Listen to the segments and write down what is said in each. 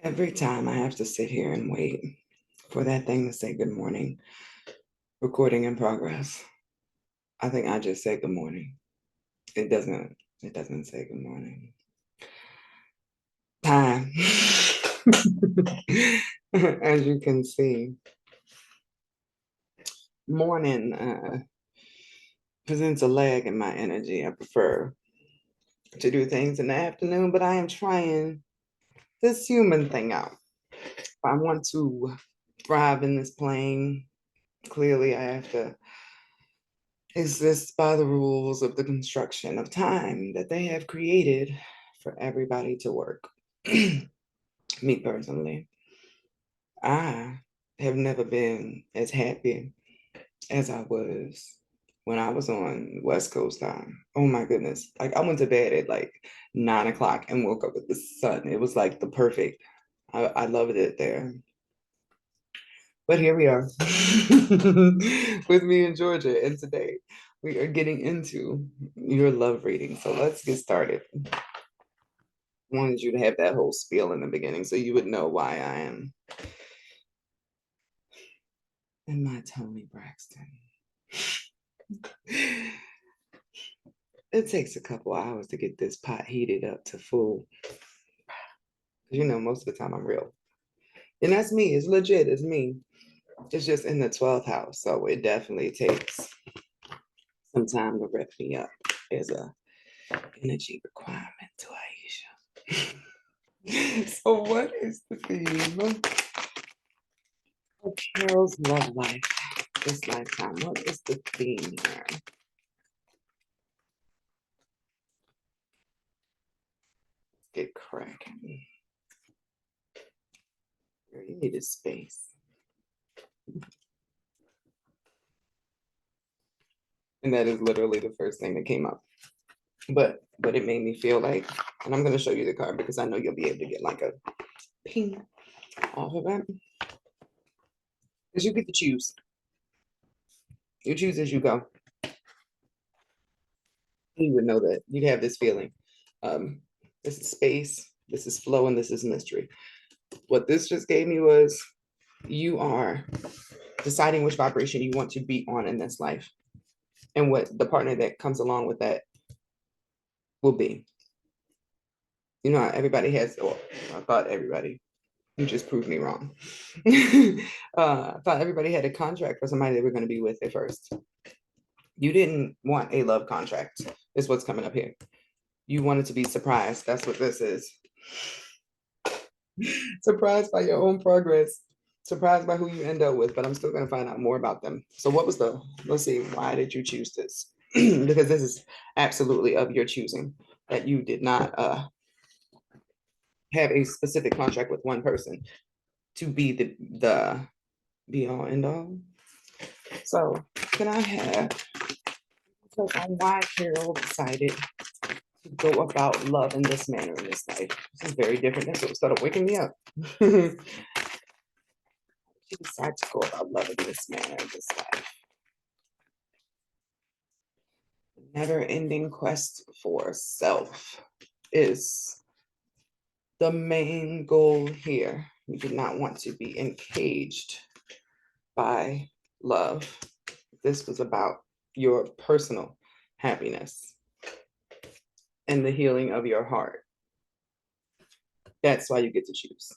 Every time I have to sit here and wait for that thing to say good morning, recording in progress. I think I just said good morning. It doesn't say good morning. Time. As you can see, morning presents a lag in my energy. I prefer to do things in the afternoon, but I am trying this human thing out. If I want to thrive in this plane, clearly I have to exist by the rules of the construction of time that they have created for everybody to work. Me personally, I have never been as happy as I was when I was on West Coast time. Oh my goodness. Like I went to bed at like 9 o'clock and woke up with the sun. It was like the perfect. I loved it there. But here we are with me in Georgia. And today we are getting into your love reading. So let's get started. I wanted you to have that whole spiel in the beginning so you would know why I am in my Tony Braxton. It takes a couple hours to get this pot heated up to full. You know, most of the time I'm real. And that's me. It's legit. It's me. It's just in the 12th house. So it definitely takes some time to rep me up. There's a energy requirement to Aisha. So what is the theme of Carol's love life this lifetime? What is the theme here? Get cracking. You need a space. And that is literally the first thing that came up. But it made me feel like, and I'm gonna show you the card because I know you'll be able to get like a ping off of it. Because you get to choose. You choose as you go. You would know that. You'd have this feeling. Um, this is space, this is flow, and this is mystery. What this just gave me was you are deciding which vibration you want to be on in this life and what the partner that comes along with that will be. You know, everybody has, or I thought everybody, you just proved me wrong. I thought everybody had a contract for somebody they were going to be with at first. You didn't want a love contract, is what's coming up here. You wanted to be surprised. That's what this is. Surprised by your own progress, surprised by who you end up with, but I'm still going to find out more about them. So, what was let's see, why did you choose this? Because this is absolutely of your choosing, that you did not have a specific contract with one person to be the be all end all. So, can I have on why Carol decided to go about love in this manner in this life? This is very different. That's what started waking me up. She decided to go about love in this manner in this life. Never ending quest for self is the main goal here. You do not want to be encaged by love. This was about your personal happiness and the healing of your heart. That's why you get to choose.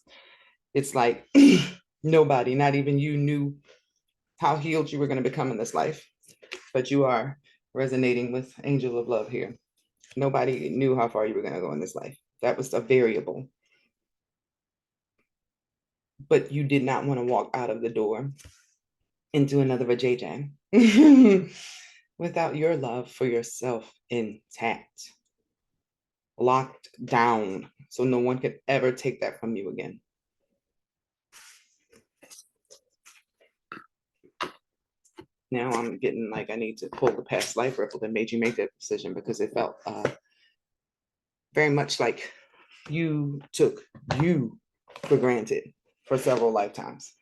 It's like nobody, not even you, knew how healed you were going to become in this life, but you are resonating with Angel of Love here. Nobody knew how far you were going to go in this life. That was a variable. But you did not want to walk out of the door into another JJ without your love for yourself intact, locked down, so no one could ever take that from you again. Now I'm getting like I need to pull the past life ripple that made you make that decision, because it felt very much like you took you for granted for several lifetimes.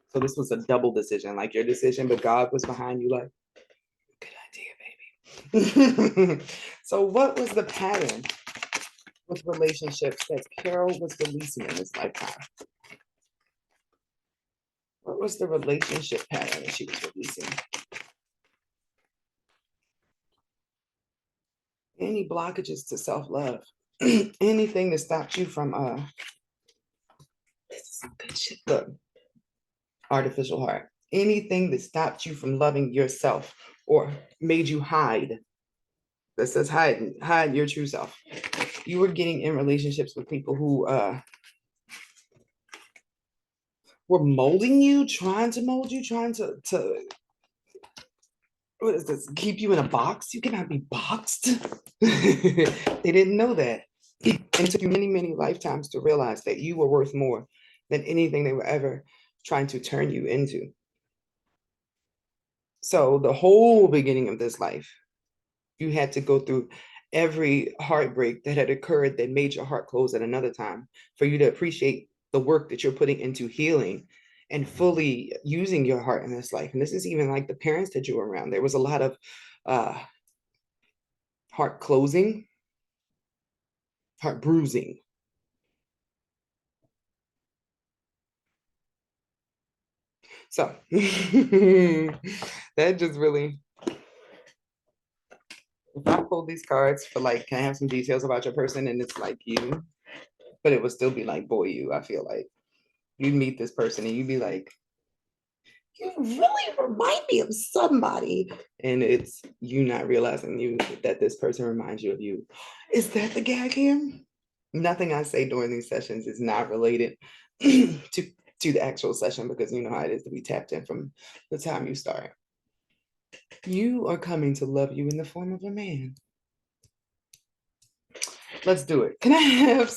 So this was a double decision, like your decision, but God was behind you, like, good idea, baby. So what was the pattern with relationships that Carol was releasing in this lifetime? What was the relationship pattern that she was releasing? Any blockages to self-love? Anything that stopped you from this is some good shit. Look, artificial heart. Anything that stopped you from loving yourself or made you hide. That says hide your true self. You were getting in relationships with people who were molding you, trying to mold you, trying to what is this? Keep you in a box? You cannot be boxed. They didn't know that. And it took you many, many lifetimes to realize that you were worth more than anything they were ever trying to turn you into. So the whole beginning of this life, you had to go through every heartbreak that had occurred that made your heart close at another time for you to appreciate the work that you're putting into healing and fully using your heart in this life. And this is even like the parents that you were around. There was a lot of heart closing, heart bruising. So that just really, if I pull these cards for like, can I have some details about your person? And it's like you, but it would still be like, boy, you, I feel like you'd meet this person and you'd be like, you really remind me of somebody. And it's you not realizing you that this person reminds you of you. Is that the gag here? Nothing I say during these sessions is not related to the actual session because you know how it is to be tapped in from the time you start. You are coming to love you in the form of a man. Let's do it. Can I have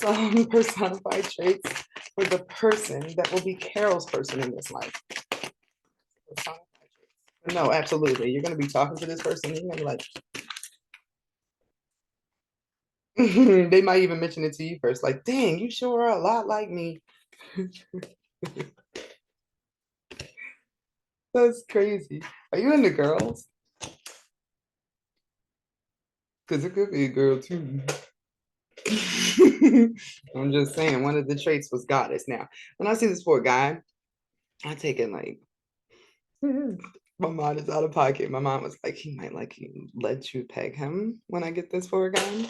some personified traits for the person that will be Carol's person in this life? No, absolutely. You're going to be talking to this person. You're going to be like, they might even mention it to you first. Like, dang, you sure are a lot like me. That's crazy. Are you into girls? Because it could be a girl too. I'm just saying, one of the traits was goddess. Now, when I see this for a guy, I take it like, my mind is out of pocket. My mom was like, he might like you, let you peg him when I get this for a guy.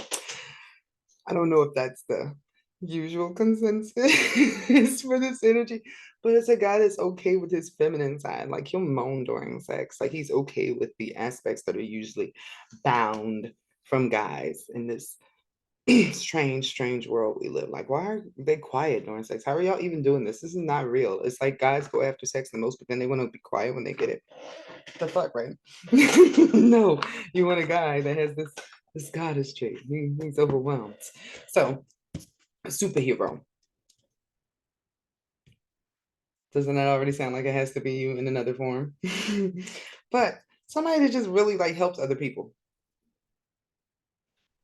I don't know if that's the usual consensus for this energy, but it's a guy that's okay with his feminine side. Like he'll moan during sex. Like he's okay with the aspects that are usually bound from guys in this strange world we live. Like, why are they quiet during sex? How are y'all even doing this? This is not real. It's like guys go after sex the most, but then they want to be quiet when they get it. The fuck, right? No, you want a guy that has this goddess trait. He's overwhelmed. So, a superhero. Doesn't that already sound like it has to be you in another form? But somebody that just really like helps other people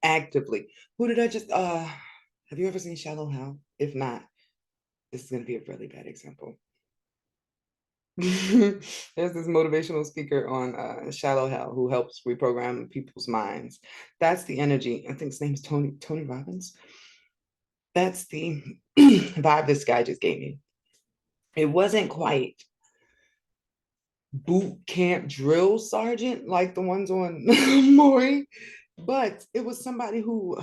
actively. Who did I just have you ever seen Shallow Hal? If not, this is gonna be a really bad example. There's this motivational speaker on Shallow Hal who helps reprogram people's minds. That's the energy. I think his name is Tony Robbins. That's the vibe this guy just gave me. It wasn't quite boot camp drill sergeant like the ones on Maury, but it was somebody who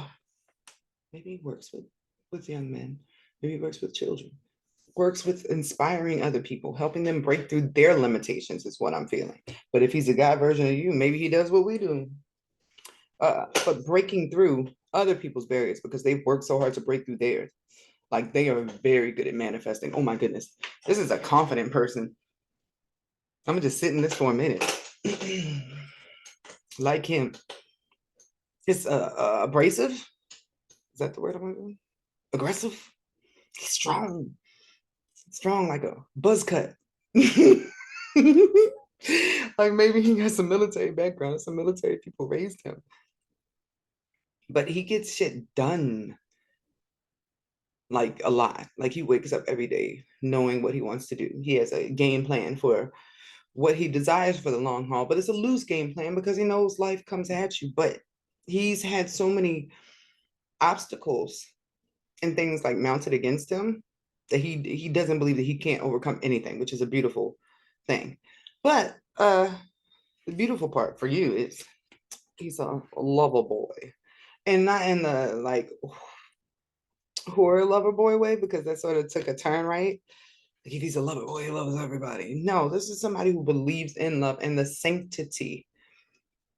maybe works with young men, maybe works with children, works with inspiring other people, helping them break through their limitations is what I'm feeling. But if he's a guy version of you, maybe he does what we do. But breaking through other people's barriers because they've worked so hard to break through theirs. Like they are very good at manifesting. Oh my goodness. This is a confident person. I'm gonna just sit in this for a minute. Like him. It's abrasive. Is that the word I'm going? Aggressive. He's strong. Strong like a buzz cut. Like maybe he has some military background. Some military people raised him. But he gets shit done like a lot. Like he wakes up every day knowing what he wants to do. He has a game plan for what he desires for the long haul, but it's a loose game plan because he knows life comes at you. But he's had so many obstacles and things like mounted against him that he doesn't believe that he can't overcome anything, which is a beautiful thing. But the beautiful part for you is he's a lover boy. And not in the like horror lover boy way, because that sort of took a turn, right? Like if he's a lover boy, he loves everybody. No, this is somebody who believes in love and the sanctity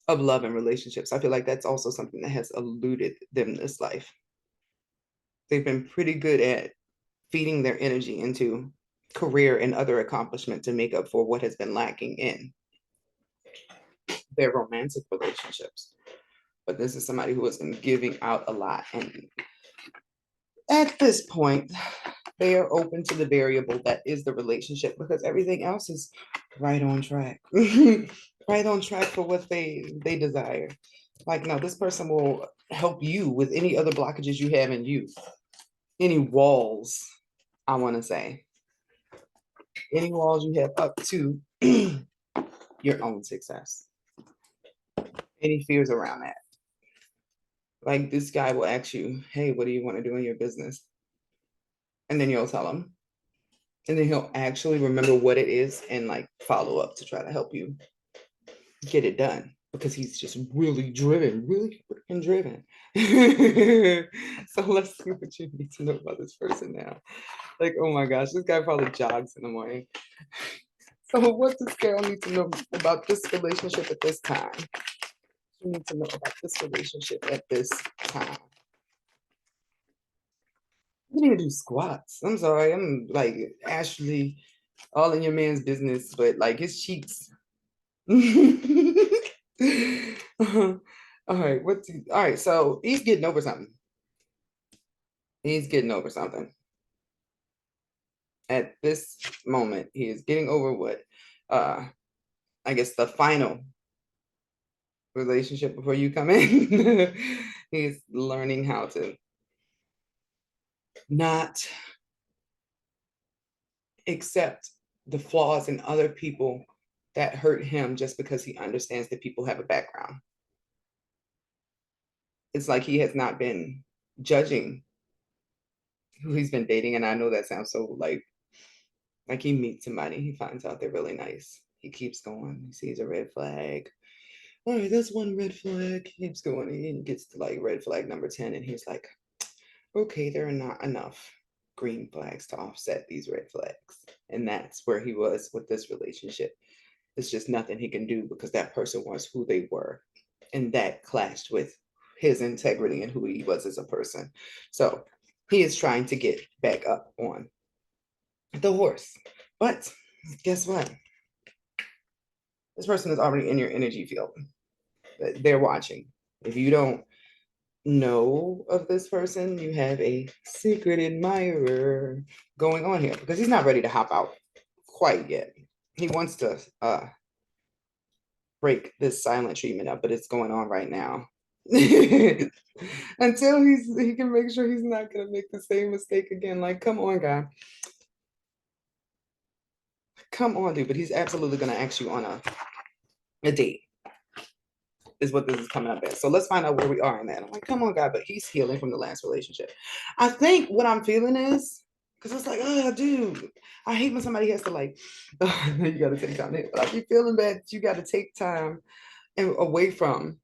of love and relationships. I feel like that's also something that has eluded them this life. They've been pretty good at feeding their energy into career and other accomplishment to make up for what has been lacking in their romantic relationships. But this is somebody who has been giving out a lot. And at this point, they are open to the variable that is the relationship because everything else is right on track. Right on track for what they desire. Like, no, this person will help you with any other blockages you have in you, any walls, I want to say, any walls you have up to your own success, any fears around that. Like this guy will ask you, hey, what do you want to do in your business? And then you'll tell him. And then he'll actually remember what it is and like follow up to try to help you get it done because he's just really driven, really freaking driven. So let's see what you need to know about this person now. Like, oh my gosh, this guy probably jogs in the morning. So what does Carol need to know about this relationship at this time? You need to know about this relationship at this time. You didn't even do squats. I'm sorry. I'm like Ashley, all in your man's business, but like his cheeks. All right, all right, so he's getting over something. He's getting over something. At this moment, he is getting over what I guess the final relationship before you come in. He's learning how to not accept the flaws in other people that hurt him just because he understands that people have a background. It's like he has not been judging who he's been dating. And I know that sounds so like he meets somebody, he finds out they're really nice. He keeps going, he sees a red flag. All right, that's one red flag. He keeps going and gets to like red flag number 10. And he's like, okay, there are not enough green flags to offset these red flags. And that's where he was with this relationship. It's just nothing he can do because that person was who they were. And that clashed with his integrity and who he was as a person. So he is trying to get back up on the horse. But guess what? This person is already in your energy field. They're watching. If you don't know of this person, you have a secret admirer going on here because he's not ready to hop out quite yet. He wants to break this silent treatment up, but it's going on right now. Until he can make sure he's not gonna make the same mistake again. Like, come on, guy. Come on, dude. But he's absolutely gonna ask you on a date. Is what this is coming up as. So let's find out where we are in that. I'm like, come on, guy, but he's healing from the last relationship. I think what I'm feeling is because it's like, oh, dude, I hate when somebody has to like, oh, you got to take time. But I be feeling bad that you got to take time and away from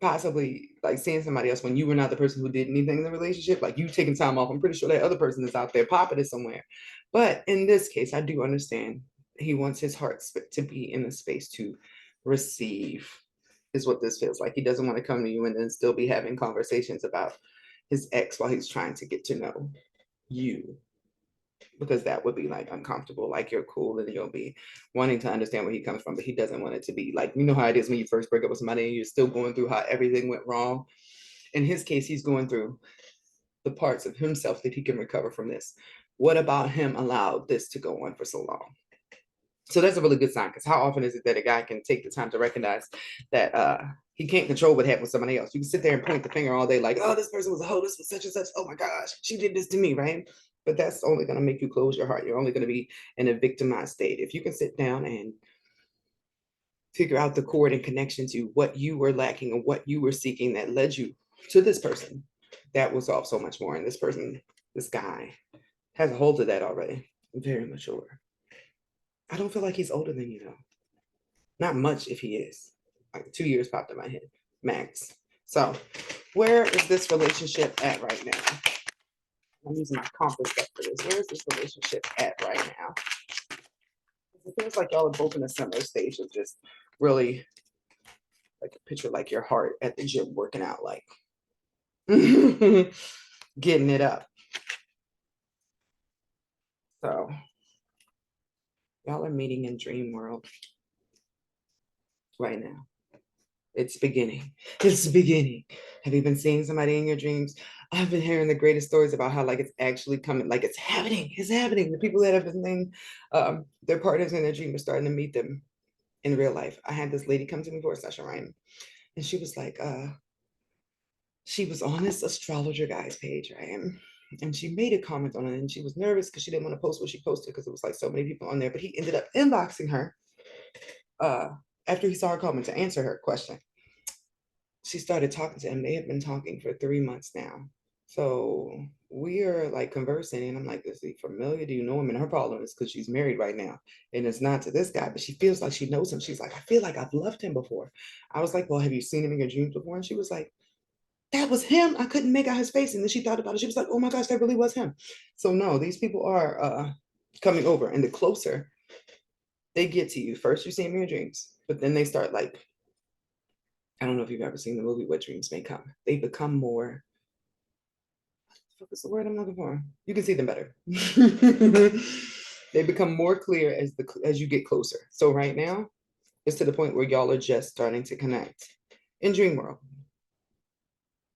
possibly like seeing somebody else when you were not the person who did anything in the relationship. Like you taking time off. I'm pretty sure that other person is out there popping it somewhere. But in this case, I do understand he wants his heart to be in the space to receive is what this feels like. He doesn't want to come to you and then still be having conversations about his ex while he's trying to get to know you, because that would be like uncomfortable. Like you're cool and you'll be wanting to understand where he comes from, but he doesn't want it to be like, you know how it is when you first break up with somebody and you're still going through how everything went wrong. In his case, he's going through the parts of himself that he can recover from this. What about him allowed this to go on for so long? So that's a really good sign, because how often is it that a guy can take the time to recognize that he can't control what happened with somebody else? You can sit there and point the finger all day like, oh, this person was a hoe, this was such and such. Oh my gosh, she did this to me, right? But that's only going to make you close your heart. You're only going to be in a victimized state. If you can sit down and figure out the cord and connection to what you were lacking and what you were seeking that led you to this person, that will solve so much more. And this person, this guy, has a hold of that already. Very mature. I don't feel like he's older than you though. Not much if he is. Like 2 years popped in my head, max. So where is this relationship at right now? I'm using my compass up for this. Where is this relationship at right now? It feels like y'all are both in a similar stage of just really like a picture like your heart at the gym working out, like getting it up. So y'all are meeting in dream world right now. It's beginning. It's beginning. Have you been seeing somebody in your dreams? I've been hearing the greatest stories about how like it's actually coming, like it's happening. It's happening. The people that have been seeing their partners in their dream are starting to meet them in real life. I had this lady come to me for a session, right? And she was like, she was on this astrologer guy's page, right? And she made a comment on it and she was nervous because she didn't want to post what she posted because it was like so many people on there. But he ended up inboxing her after he saw her comment to answer her question. She started talking to him. They have been talking for 3 months now. So we are like conversing, and I'm like, is he familiar? Do you know him? And her problem is because she's married right now, and it's not to this guy, but she feels like she knows him. She's like, I feel like I've loved him before. I was like, well, have you seen him in your dreams before? And she was like, that was him. I couldn't make out his face. And then she thought about it. She was like, oh my gosh, that really was him. So no, these people are coming over, and the closer they get to you, first you see them in your dreams, but then they start like, I don't know if you've ever seen the movie What Dreams May Come. They become more, what's the word I'm looking for? You can see them better. They become more clear as you get closer. So right now, it's to the point where y'all are just starting to connect in dream world,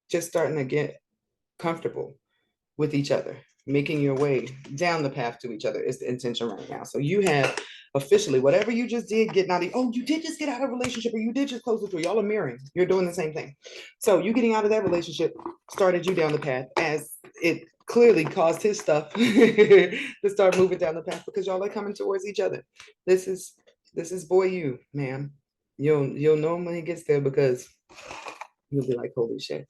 just starting to get comfortable with each other, making your way down the path to each other is the intention right now. So you have officially whatever you just did, getting out of, oh, you did just get out of a relationship or you did just close the door. Y'all are mirroring. You're doing the same thing. So you getting out of that relationship started you down the path as it clearly caused his stuff to start moving down the path because y'all are coming towards each other. This is boy you, ma'am. You'll know him when he gets there because you'll be like, holy shit,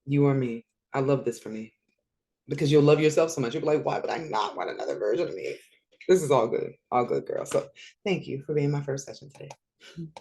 you are me. I love this for me. Because you'll love yourself so much. You'll be like, why would I not want another version of me? This is all good, girl. So thank you for being my first session today.